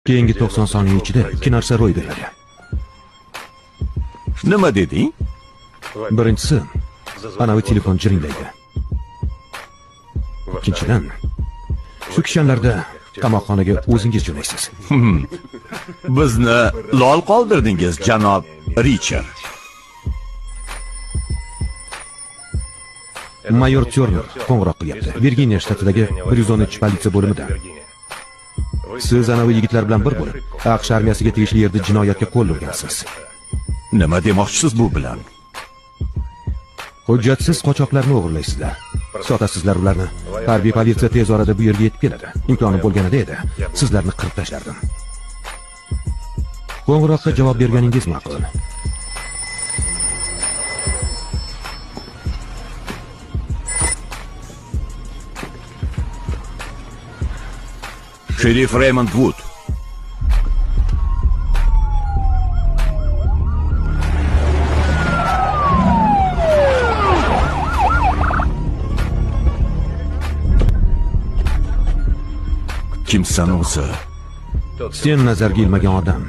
Keyingi 90 soniya ichida ikki narsa ro'y beradi. Nima deding? Birinchisi, anavi telefon jiringlaydi. Ikkinchidan, shu kishanlarda qamoqxonaga o'zingiz jo'naysiz. Bizni lol qoldirdingiz, janob Richard. Mayor Turner qo'ng'iroq qilyapti. Virginiya shtatidagi 113 politsiya bo'limidan. Siz anavi yigitlar bilan bir bo'lib, AQSh armiyasiga tegishli yerda jinoyatga qo'l urgansiz. Nima demoqchisiz bu bilan? Hujjatsiz qochoqlarni o'g'irlaysizlar. Sotasizlar ularni. Harbiy politsiya tez orada bu yerga yetib keladi. Imkoni bo'lganida edi, sizlarni qirib tashlardim. Qo'ng'iroqqa javob berganingiz ma'qul. Sherif Raymond Wood. Kimsan o'zi? Sen nazarga ilmagan odam.